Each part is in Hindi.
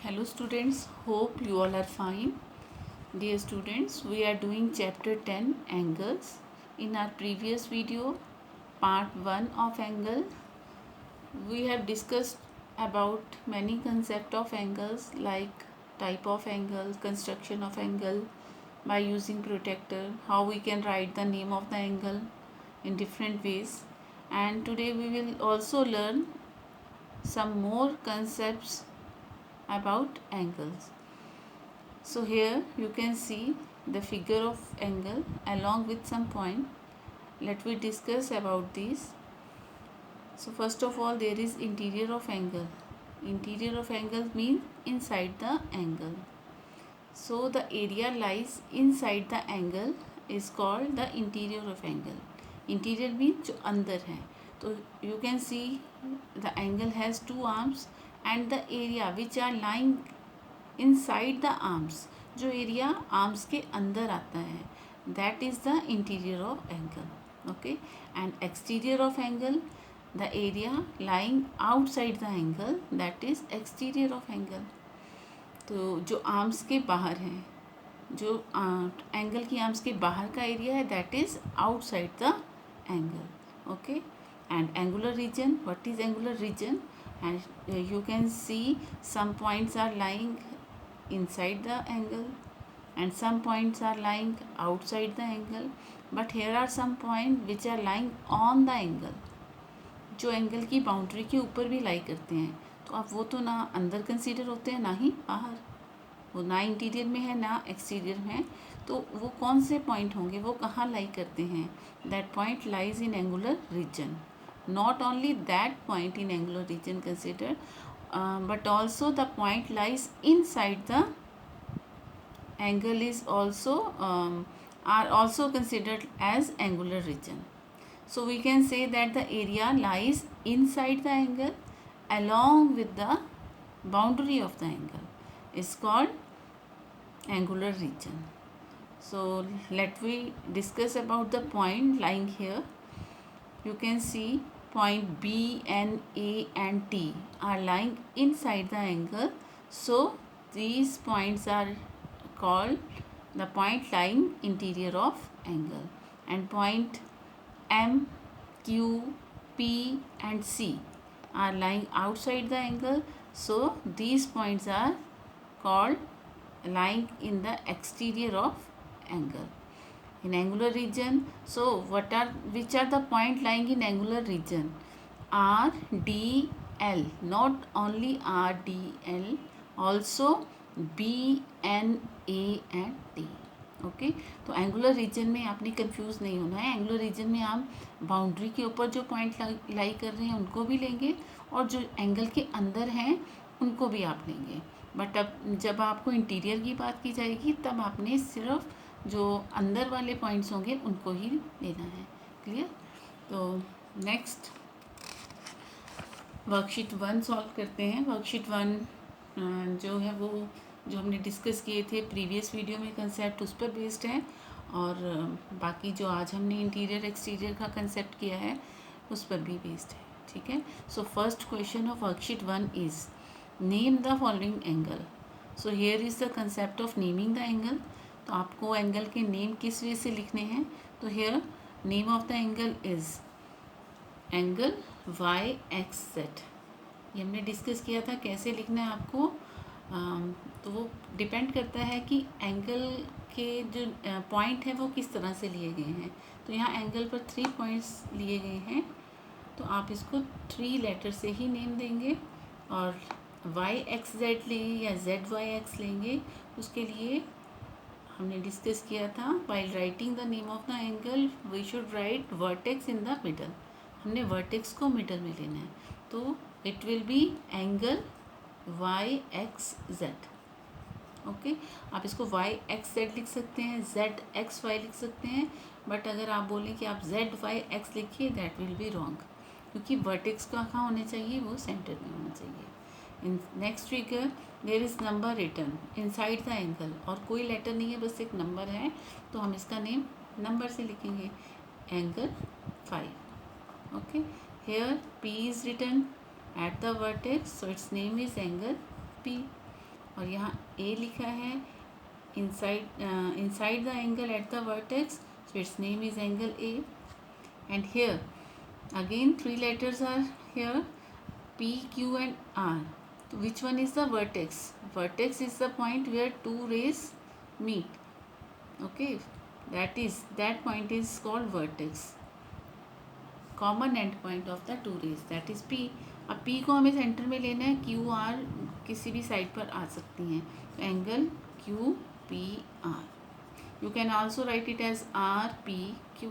Hello students, hope you all are fine. Dear students, we are doing chapter 10 angles. In our previous video, part 1 of angle, we have discussed about many concept of angles like type of angle, construction of angle by using protractor, how we can write the name of the angle in different ways. And today we will also learn some more concepts about angles. So here you can see the figure of angle along with some point. Let me discuss about these. So first of all, there is interior of angle. Interior of angle means inside the angle. So the area lies inside the angle is called the interior of angle. Interior means जो अंदर है. So you can see the angle has two arms and the area which are lying inside the arms, जो एरिया आर्म्स के अंदर आता है, that is the interior of angle. Okay. And exterior of angle, the area lying outside the angle, that is exterior of angle. तो जो आर्म्स के बाहर हैं, जो एंगल की आर्म्स के बाहर का एरिया है, that is outside the angle. Okay. And angular region, what is angular region? And you can see some points are lying inside the angle and some points are lying outside the angle, but here are some points which are lying on the angle, जो एंगल की बाउंड्री के ऊपर भी लाई करते हैं. तो अब वो तो ना अंदर कंसीडर होते हैं ना ही बाहर, वो ना इंटीरियर में है ना एक्सटीरियर में है. तो वो कौन से पॉइंट होंगे, वो कहाँ लाई करते हैं? That point lies in angular region. Not only that point in angular region considered, but also the point lies inside the angle is also are also considered as angular region. So we can say that the area lies inside the angle along with the boundary of the angle is called angular region. So let we discuss about the point lying here. You can see point B and A and T are lying inside the angle, so these points are called the point lying interior of angle. And point M, Q, P and C are lying outside the angle, so these points are called lying in the exterior of angle. In angular region, so which are the point lying in angular region? R, D, L. Not only R, D, L, also B, N, A and T. Okay. तो एंगुलर रीजन में आपने कंफ्यूज नहीं होना है. एंगुलर रीजन में आप बाउंड्री के ऊपर जो पॉइंट लाई कर रहे हैं उनको भी लेंगे और जो एंगल के अंदर हैं उनको भी आप लेंगे. बट अब जब आपको इंटीरियर की बात की जाएगी तब आपने सिर्फ जो अंदर वाले पॉइंट्स होंगे उनको ही लेना है. क्लियर? तो नेक्स्ट वर्कशीट 1 सॉल्व करते हैं. वर्कशीट 1 जो है वो जो हमने डिस्कस किए थे प्रीवियस वीडियो में कंसेप्ट उस पर बेस्ड है, और बाकी जो आज हमने इंटीरियर एक्सटीरियर का कंसेप्ट किया है उस पर भी बेस्ड है. ठीक है. So first question of worksheet 1 is name the following angle. So here is the concept of naming the angle. तो आपको एंगल के नेम किस वे से लिखने हैं? तो here name of the angle is angle Y X Z. ये हमने डिस्कस किया था कैसे लिखना है आपको. तो वो डिपेंड करता है कि एंगल के जो पॉइंट है वो किस तरह से लिए गए हैं. तो यहाँ एंगल पर 3 पॉइंट्स लिए गए हैं, तो आप इसको 3 लेटर से ही नेम देंगे. और वाई एक्स जेड लेंगे या जेड वाई एक्स लेंगे, उसके लिए हमने डिस्कस किया था while writing the name of the angle we should write vertex in the middle. हमने वर्टेक्स को मिडल में लेना है, तो it will be angle Y X Z. Okay. आप इसको वाई एक्स जेड लिख सकते हैं, जेड एक्स वाई लिख सकते हैं, बट अगर आप बोलें कि आप जेड वाई एक्स लिखिए दैट विल बी रॉन्ग, क्योंकि वर्टेक्स कहाँ होने चाहिए? वो सेंटर में होना चाहिए. In next figure there is number written inside the angle, और कोई लेटर नहीं है, बस एक नंबर है, तो हम इसका नेम नंबर से लिखेंगे angle 5. Okay. Here P is written at the vertex, so its name is angle P. और यहाँ A लिखा है inside the angle at the vertex, so its name is angle A. And here again 3 letters are here, P, Q and R. So which one is the vertex? Vertex is the point where two rays meet. Okay, that point is called vertex, common end point of the two rays, that is P. अब पी को हमें सेंटर में लेना है, क्यू आर किसी भी साइड पर आ सकती हैं, तो angle Q P R. You can also write it as R P Q.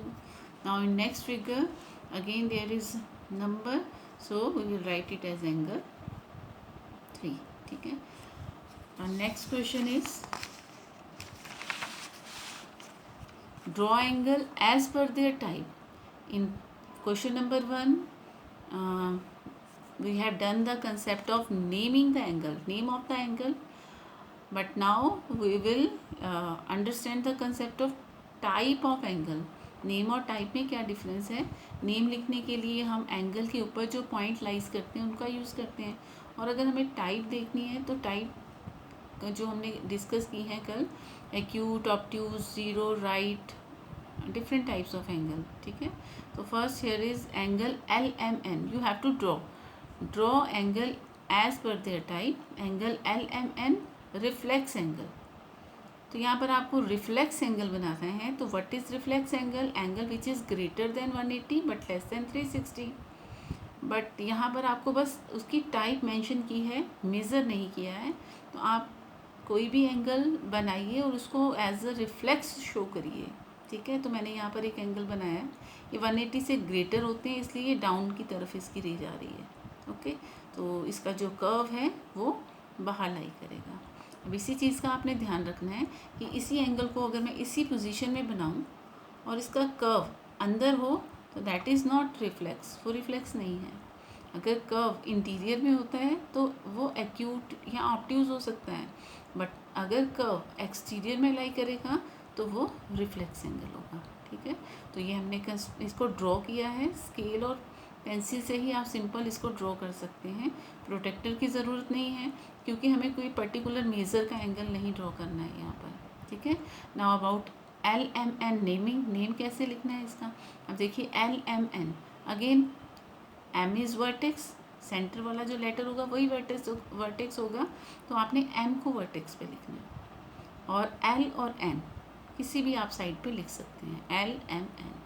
Now in next figure again there is number, so we will write it as angle 3. ठीक है. Our next question is draw angle as per their type. In question number 1 we have done the concept of naming the angle, name of the angle, but now we will understand the concept of type of angle. Name और टाइप में क्या डिफरेंस है. नेम लिखने के लिए हम एंगल के ऊपर जो पॉइंट लाइज करते हैं उनका यूज़ करते हैं, और अगर हमें टाइप देखनी है तो टाइप जो हमने डिस्कस की है कल, acute, obtuse, zero, right, different types of angle. ठीक है. तो first here is angle LMN. You have to draw angle as per their type. Angle LMN reflex angle. तो यहाँ पर आपको रिफ्लेक्स एंगल बनाना है. तो what is reflex angle? Angle which is greater than 180 but less than 360. But यहाँ पर आपको बस उसकी टाइप मेंशन की है, मेज़र नहीं किया है. तो आप कोई भी एंगल बनाइए और उसको एज अ रिफ्लेक्स शो करिए. ठीक है. तो मैंने यहाँ पर एक एंगल बनाया है, ये 180 से ग्रेटर होते हैं इसलिए डाउन की तरफ इसकी रेज आ रही है. ओके. तो इसका जो कर्व है वो बाहर लाई करेगा. अब इसी चीज़ का आपने ध्यान रखना है कि इसी एंगल को अगर मैं इसी पोजीशन में बनाऊं और इसका कर्व अंदर हो तो दैट इज़ नॉट रिफ्लेक्स, वो रिफ्लेक्स नहीं है. अगर कर्व इंटीरियर में होता है तो वो एक्यूट या ऑब्ट्यूज हो सकता है, बट अगर कर्व एक्सटीरियर में लाई करेगा तो वो रिफ्लेक्स एंगल होगा. ठीक है. तो ये हमने इसको ड्रॉ किया है. स्केल और पेंसिल से ही आप सिंपल इसको ड्रॉ कर सकते हैं. प्रोटेक्टर की ज़रूरत नहीं है क्योंकि हमें कोई पर्टिकुलर मेज़र का एंगल नहीं ड्रॉ करना है यहाँ पर. ठीक है. Now about LMN naming. Name कैसे लिखना है इसका? अब देखिए LMN again M is vertex, centre वाला जो लेटर होगा वही वर्टेक्स होगा, तो आपने M को वर्टेक्स पे लिखना है और L और N किसी भी आप साइड पे लिख सकते हैं, LMN.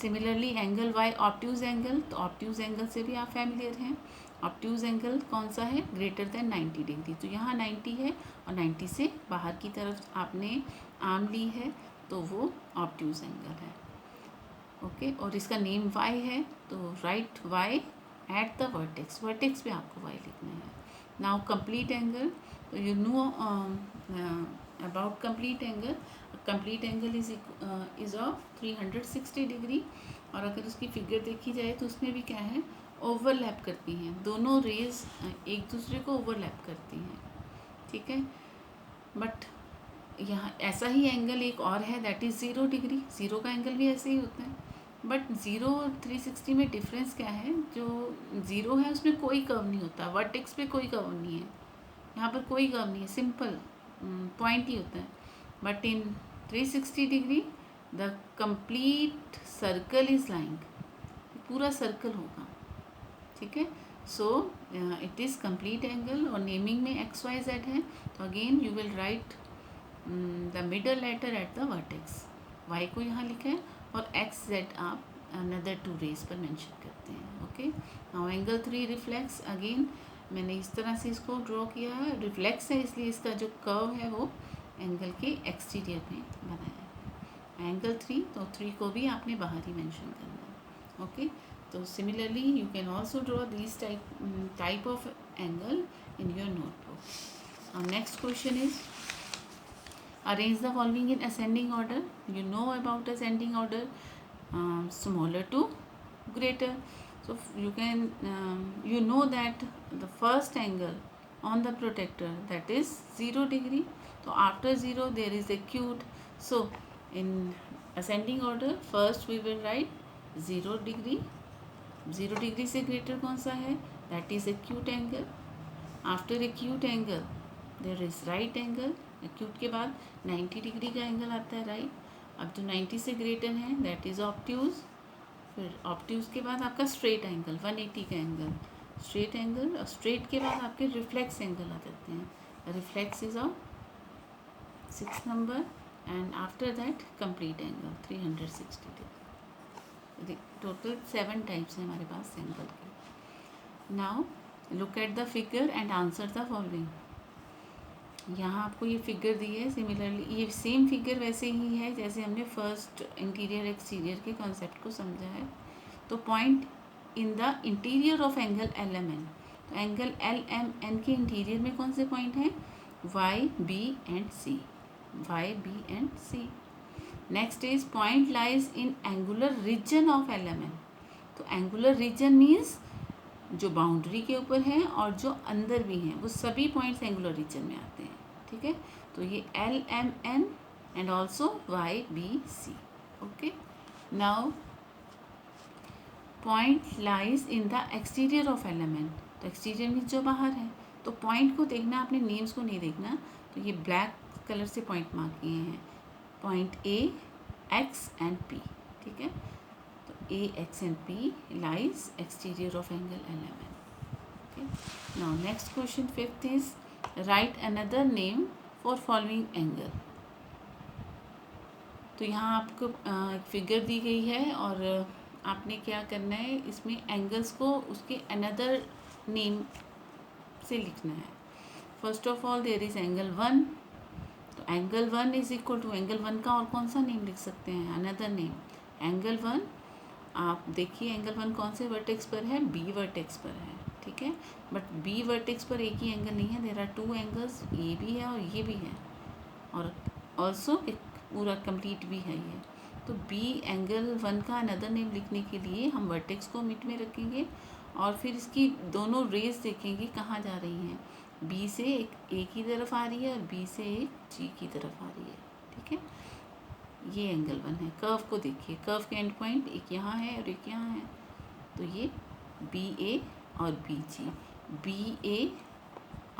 Similarly angle Y obtuse angle, तो ऑब्ट्यूज एंगल से भी आप फैमिलियर हैं. ऑब्ट्यूज एंगल कौन सा है? Greater than 90 degree. तो यहाँ 90 है और 90 से बाहर की तरफ आपने आर्म ली है तो वो ऑब्ट्यूज एंगल है. ओके. और इसका नेम Y है तो write Y at the vertex. Vertex पे आपको Y लिखना है. Now complete angle. तो you know about complete angle. Complete angle is of 360 degree, और अगर उसकी फिगर देखी जाए तो उसमें भी क्या है, ओवरलैप करती हैं. दोनों रेज एक दूसरे को ओवरलैप करती हैं. ठीक है. बट यहाँ ऐसा ही एंगल एक और है, दैट इज़ 0 डिग्री. ज़ीरो का एंगल भी ऐसे ही होता है. बट 0 और 360 में डिफरेंस क्या है? जो 0 है उसमें कोई कर्व नहीं होता, वर्टेक्स पे कोई कर्व नहीं है, यहाँ पर कोई कर्व नहीं है, सिंपल पॉइंट ही होता है. But in 360 degree the complete circle is lying, पूरा सर्कल होगा. ठीक है. So it is complete angle. और नेमिंग में XYZ है, तो again you will write the middle letter at the vertex. Y को यहाँ लिखा है और XZ आप अनदर 2 रेज पर मेंशन करते हैं. Okay. Now angle 3 reflex. Again मैंने इस तरह से इसको ड्रॉ किया है. रिफ्लेक्स है इसलिए इसका जो कर्व है वो एंगल के एक्सटीरियर में बनाया है. एंगल 3, तो 3 को भी आपने बाहर ही मेंशन करना है. ओके. तो similarly you can also draw this type of angle in your notebook. और next question is arrange the following in ascending order. You know about ascending order, smaller to greater. So you can you know that the first angle on the protector, that is 0 degree. So after 0 there is acute. So in ascending order first we will write 0 degree. 0 degree से greater कौन सा है? That is acute angle. After acute angle there is right angle, acute के बाद 90 डिग्री का एंगल आता है राइट, अब जो 90 से ग्रेटर है दैट इज ऑब्ट्यूज, फिर ऑब्ट्यूज के बाद आपका स्ट्रेट एंगल 180 का एंगल, स्ट्रेट एंगल, और स्ट्रेट के बाद आपके रिफ्लेक्स एंगल आ जाते हैं, reflex is of 6 number, and after that complete angle 360 degree. Total 7 types हैं हमारे पास एंगल के। Now look at the figure and answer the following. यहाँ आपको ये फिगर दी है, सिमिलरली ये सेम फिगर वैसे ही है जैसे हमने फर्स्ट इंटीरियर एक्सटीरियर के कॉन्सेप्ट को समझा है। तो point in the interior of angle L M N, तो एंगल एल एम एन के इंटीरियर में कौन से पॉइंट हैं, Y B and C, Y B and C. Next is point lies in angular region of L M N, तो एंगुलर रीजन मीन्स जो बाउंड्री के ऊपर हैं और जो अंदर भी हैं वो सभी पॉइंट्स एंगुलर रीजन में आते हैं, ठीक है। तो ये L M N and also Y B C. Okay, now point lies in the exterior of L M N, तो एक्सटीरियर मीन्स जो बाहर है, तो पॉइंट को देखना, अपने नेम्स को नहीं देखना। तो ये ब्लैक कलर से पॉइंट मार्क किए हैं, point A x and P, ठीक है। A, X and P lies exterior of angle LMN. Okay. Now next question 5th is write another name for following angle. तो यहाँ आपको एक फिगर दी गई है और आपने क्या करना है, इसमें एंगल्स को उसके अनदर नेम से लिखना है। First of all there is angle 1, तो angle 1 is equal to angle 1 का और कौन सा नेम लिख सकते हैं, अनदर नेम। एंगल 1 आप देखिए एंगल 1 कौन से वर्टेक्स पर है, बी वर्टेक्स पर है, ठीक है। बट बी वर्टेक्स पर एक ही एंगल नहीं है, देयर आर 2 एंगल्स, ये भी है और ये भी है, और ऑल्सो एक पूरा कंप्लीट भी है ये। तो बी एंगल 1 का अनदर नेम लिखने के लिए हम वर्टेक्स को मिड में रखेंगे और फिर इसकी दोनों रेज देखेंगे कहाँ जा रही हैं, बी से एक ए की तरफ आ रही है और बी से एक जी की तरफ आ रही है, ठीक है। ये एंगल 1 है। कर्व को देखिए, कर्व के एंड पॉइंट एक यहाँ है और एक यहाँ है, तो ये बी ए और बी जी, बी ए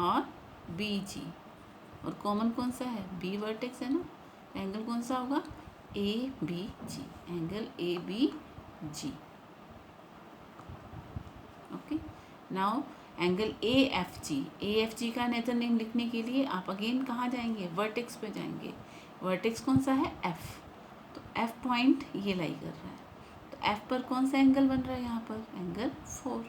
और बी जी, और कॉमन कौन सा है, बी वर्टेक्स है ना, एंगल कौन सा होगा, A B G, angle A B G. Okay, now angle A F G, A F G का अनदर नेम लिखने के लिए आप अगेन कहाँ जाएंगे, वर्टेक्स पे जाएंगे। वर्टेक्स कौन सा है, एफ, तो एफ पॉइंट ये लाई कर रहा है, तो एफ पर कौन सा एंगल बन रहा है यहाँ पर, एंगल 4।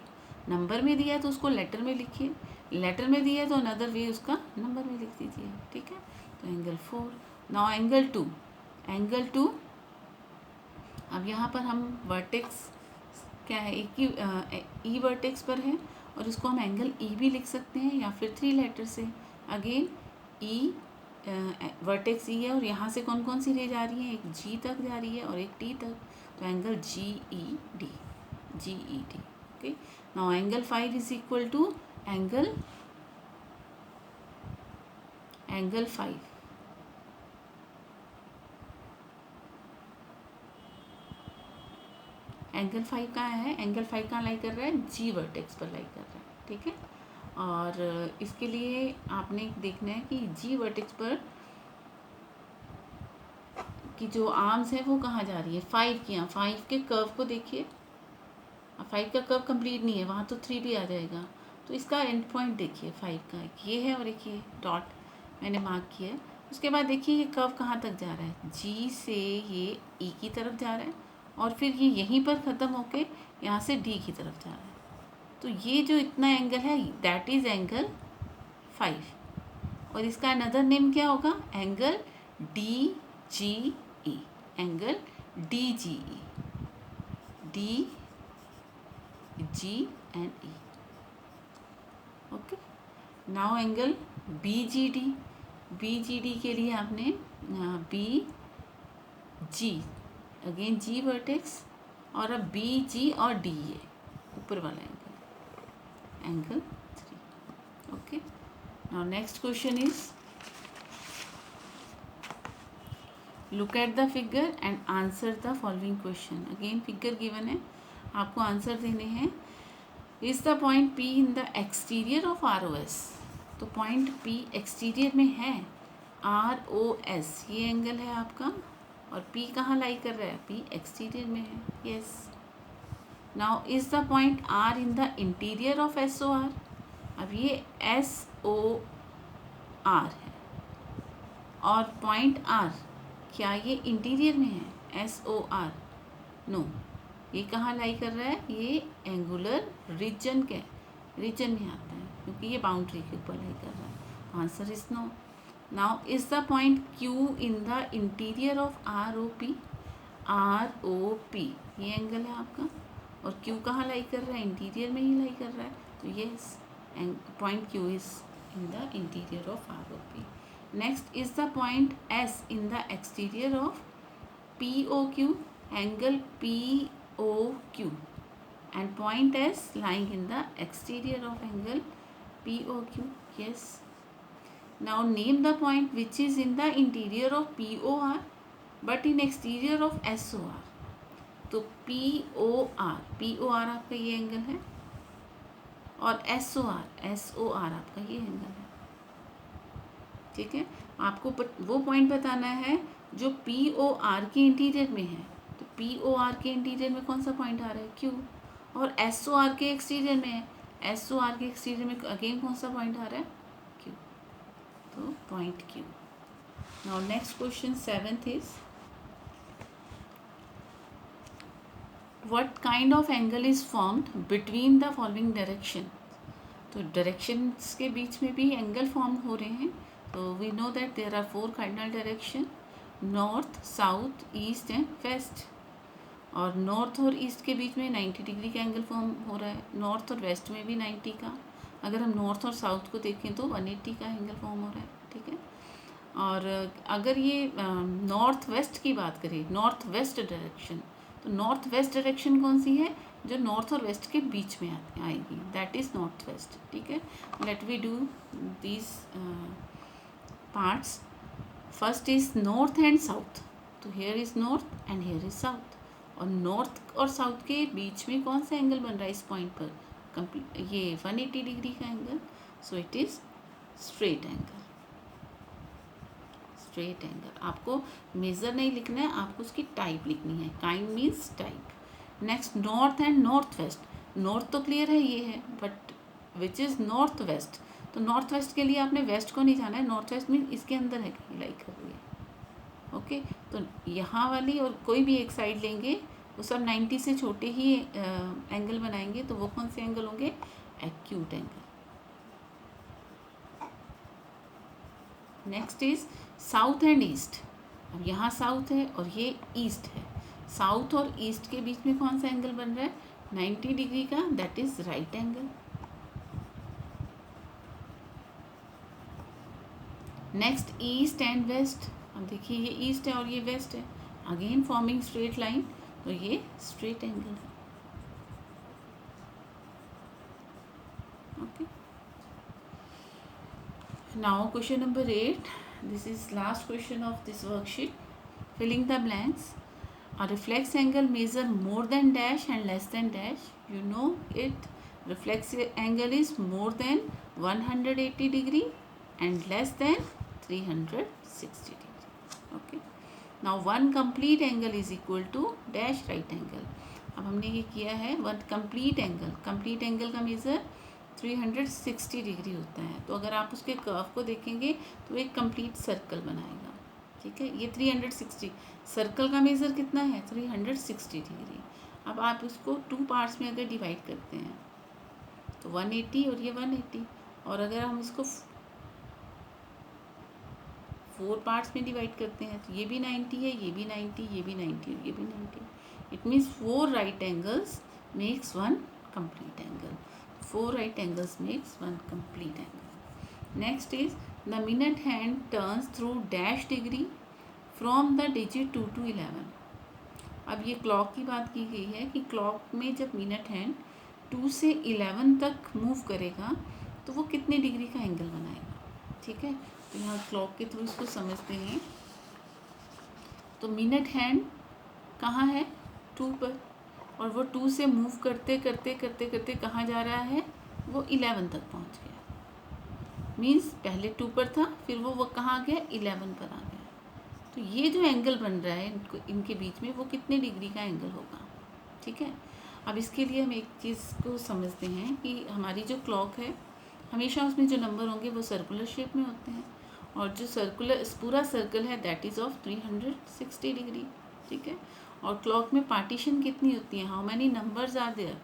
नंबर में दिया है तो उसको लेटर में लिखिए, लेटर में दिया है तो अनदर वे उसका नंबर में लिख दीजिए, ठीक है। तो एंगल 4। नाउ एंगल 2, एंगल 2, अब यहाँ पर हम वर्टेक्स क्या है, एक ही ई वर्टेक्स पर है और इसको हम एंगल ई भी लिख सकते हैं या फिर 3 लेटर से। अगेन ई वर्टेक्स ई है और यहाँ से कौन कौन सी रे जा रही है, एक जी तक जा रही है और एक टी तक, तो angle G E D, G E D. Okay, now angle 5 is equal to angle 5, angle 5 कहाँ है, एंगल 5 कहाँ लाई कर रहा है, जी वर्टेक्स पर लाई कर रहा है, ठीक है। और इसके लिए आपने देखना है कि जी वर्टेक्स पर की जो आर्म्स है वो कहाँ जा रही है, 5 की, यहाँ 5 के कर्व को देखिए, 5 का कर्व कंप्लीट नहीं है, वहाँ तो 3 भी आ जाएगा, तो इसका एंड पॉइंट देखिए 5 का, ये है और एक ये डॉट मैंने मार्क किया है। उसके बाद देखिए ये कर्व कहाँ तक जा रहा है, जी से ये ई की तरफ जा रहा है और फिर ये यहीं पर ख़त्म होके यहाँ से डी की तरफ जा रहा है, तो ये जो इतना एंगल है दैट इज़ एंगल 5, और इसका अनदर नेम क्या होगा, angle D G E, angle D G E, D G and E. Okay, now angle B G D, B G D के लिए आपने B G, again G vertex और अब बी जी और डी, ये ऊपर वाला angle, angle 3। Okay, now next question is look at the figure and answer the following question. Again figure given है, आपको आंसर देने हैं। Is the point P in the exterior of R O S, तो पॉइंट P एक्सटीरियर में है, ROS ये एंगल है आपका, और P कहाँ लाई कर रहा है, P एक्सटीरियर में है। Yes, now is the point R in the interior of SOR। अब ये SOR है और पॉइंट R क्या ये इंटीरियर में है, SOR? नो, ये कहाँ लाई कर रहा है, ये एंगुलर रीजन के रीजन में आता है, क्योंकि ये बाउंड्री के ऊपर लाई कर रहा है। Answer is no. Now is the point Q in the interior of ROP। ROP ये एंगल है आपका, और Q कहाँ लाई कर रहा है, इंटीरियर में ही लाई कर रहा है, तो yes point Q is in the interior of ROP। Next is the point S in the exterior of POQ, angle POQ, and point S lying in the exterior of angle POQ. Yes. Now name the point which is in the interior of POR but in exterior of SOR. तो POR आपका ये एंगल है, और SOR आपका ये एंगल है। ठीक है, आपको वो पॉइंट बताना है जो POR के इंटीरियर में है। तो POR के इंटीरियर में कौन सा पॉइंट आ रहा है, Q, और SOR के एक्सटीरियर में है, SOR के एक्सटीरियर में अगेन कौन सा पॉइंट आ रहा है, Q, तो point Q। Now next question 7th is what kind of angle is formed between the following direction. तो डायरेक्शंस के बीच में भी एंगल फॉर्म हो रहे हैं। तो we know that there are 4 cardinal direction, north, south, east and west. और नॉर्थ और ईस्ट के बीच में 90 डिग्री का एंगल फॉर्म हो रहा है, नॉर्थ और वेस्ट में भी 90 का। अगर हम नॉर्थ और साउथ को देखें तो 180 का एंगल फॉर्म हो रहा है। ठीक है, और अगर ये नॉर्थ वेस्ट की बात करें, नॉर्थ वेस्ट डायरेक्शन, तो नॉर्थ वेस्ट डायरेक्शन कौन सी है, जो नॉर्थ और वेस्ट के बीच में आएगी, दैट इज़ नॉर्थ वेस्ट। ठीक है, let we do these parts. First is north and south. तो here is north and here is south, और नॉर्थ और साउथ के बीच में कौन सा एंगल बन रहा है इस पॉइंट पर, ये 180 डिग्री का angle. So it is straight angle. Straight angle आपको मेजर नहीं लिखना है, आपको उसकी टाइप लिखनी है, kind means type. Next north and north west. North तो क्लियर है ये है, but which is north west. तो नॉर्थ वेस्ट के लिए आपने वेस्ट को नहीं जाना है, नॉर्थ वेस्ट मीन इसके अंदर है कहीं लाई कर रही है। ओके, तो यहाँ वाली और कोई भी एक साइड लेंगे, वो सब 90 से छोटे ही एंगल बनाएंगे, तो वो कौन से एंगल होंगे, acute angle. Next is south and east. अब यहाँ साउथ है और ये ईस्ट है, साउथ और ईस्ट के बीच में कौन सा एंगल बन रहा है, 90 डिग्री का, that is right angle. Next east and west. अब देखिए ये ईस्ट है और ये वेस्ट है, अगेन फॉर्मिंग स्ट्रेट लाइन, तो ये स्ट्रेट एंगल है। Okay, now question number 8, this is last question of this worksheet. Filling the blanks. A reflex angle measure more than dash and less than dash. You know it. Reflex angle is more than 180 degree and less than 360 degree. Okay. Now one complete angle is equal to dash right angle. अब हमने ये किया है वन कंप्लीट एंगल का मेज़र 360 डिग्री होता है। तो अगर आप उसके कर्व को देखेंगे तो एक कंप्लीट सर्कल बनाएगा। ठीक है, ये 360 सर्कल का मेज़र कितना है, 360 डिग्री। अब आप इसको 2 पार्ट्स में अगर डिवाइड करते हैं तो 180 और ये 180, और अगर हम इसको 4 पार्ट्स में डिवाइड करते हैं तो ये भी 90 है, ये भी 90, ये भी 90 और ये भी 90। It means 4 right angles makes 1 complete angle. 4 right angles makes 1 complete angle. Next is the minute hand turns through dash degree from the digit 2 to 11। अब ये क्लॉक की बात की गई है कि क्लॉक में जब मिनट हैंड 2 से 11 तक मूव करेगा तो वो कितने डिग्री का एंगल बनाएगा। ठीक है, तो यहाँ क्लॉक के थ्रू इसको समझते हैं। तो मिनट हैंड कहाँ है, 2 पर, और वो 2 से मूव करते करते करते करते कहाँ जा रहा है, वो 11 तक पहुँच गया। मीन्स पहले 2 पर था, फिर वो कहाँ आ गया, 11 पर आ गया। तो ये जो एंगल बन रहा है इनके बीच में, वो कितने डिग्री का एंगल होगा, ठीक है। अब इसके लिए हम एक चीज़ को समझते हैं कि हमारी जो क्लॉक है, हमेशा उसमें जो नंबर होंगे वो सर्कुलर शेप में होते हैं, और जो सर्कुलर पूरा सर्कल है दैट इज़ ऑफ 360 डिग्री, ठीक है। और क्लॉक में पार्टीशन कितनी होती है, how many numbers are there,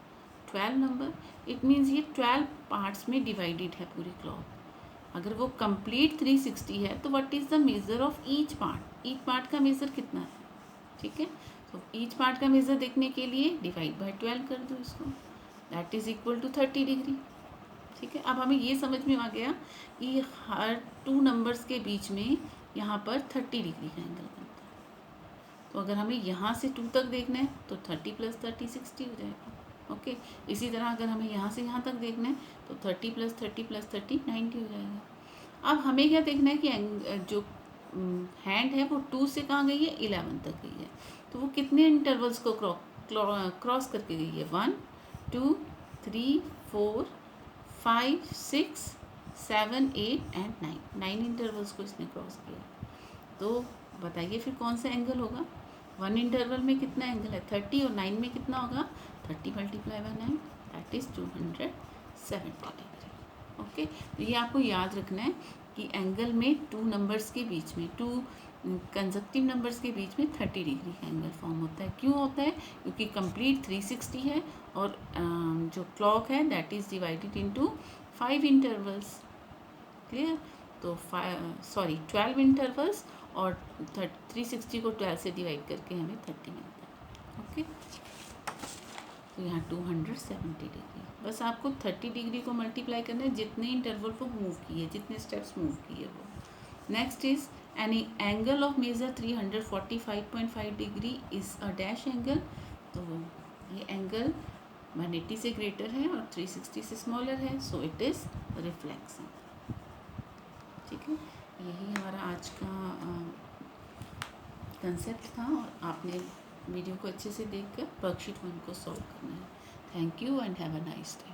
12 number. It means ये 12 पार्ट्स में डिवाइडेड है पूरी क्लॉक। अगर वो कंप्लीट 360 है तो what is the measure of each part का मेज़र कितना है, ठीक है। तो ईच पार्ट का मेज़र देखने के लिए डिवाइड बाय 12 कर दो इसको, that is equal to 30 degree, ठीक है। अब हमें ये समझ में आ गया कि हर 2 नंबर्स के बीच में यहाँ पर 30 डिग्री का एंगल बनता है। तो अगर हमें यहाँ से 2 तक देखना है तो 30 + 30 60 हो जाएगा, ओके। इसी तरह अगर हमें यहाँ से यहाँ तक देखना है तो 30 + 30 + 30 90 हो जाएगा। अब हमें क्या देखना है कि जो हैंड है वो 2 से कहाँ गई है, 11 तक गई है। तो वो कितने इंटरवल्स को क्रॉस करके गई है, 1 2 3 4 5 6 7 8 एंड 9 इंटरवल्स को इसने क्रॉस किया। तो बताइए फिर कौन सा एंगल होगा। 1 इंटरवल में कितना एंगल है, 30, और 9 में कितना होगा, 30 × 9 दैट इज़ 270 डिग्री, ओके। तो ये आपको याद रखना है कि एंगल में 2 नंबर्स के बीच में, 2 कंजक्टिव नंबर्स के बीच में 30 डिग्री का एंगल फॉर्म होता है। क्यों होता है, क्योंकि कंप्लीट 360 है, और जो क्लॉक है that is divided into 5 intervals, clear. तो 12 इंटरवल्स, और 360 को 12 से डिवाइड करके हमें 30 मिलता है, ओके। तो यहाँ 270 डिग्री, बस आपको 30 डिग्री को मल्टीप्लाई करना है जितने इंटरवल को मूव किए, जितने स्टेप्स मूव किए वो। Next is any angle of measure 345.5 degree is a dash angle. तो ये एंगल 180 से ग्रेटर है और 360 से स्मॉलर है, सो इट इज़ रिफ्लेक्शन, ठीक है। यही हमारा आज का कंसेप्ट था, और आपने वीडियो को अच्छे से देखकर वर्कशीट 1 को सॉल्व करना है। Thank you and have a nice day.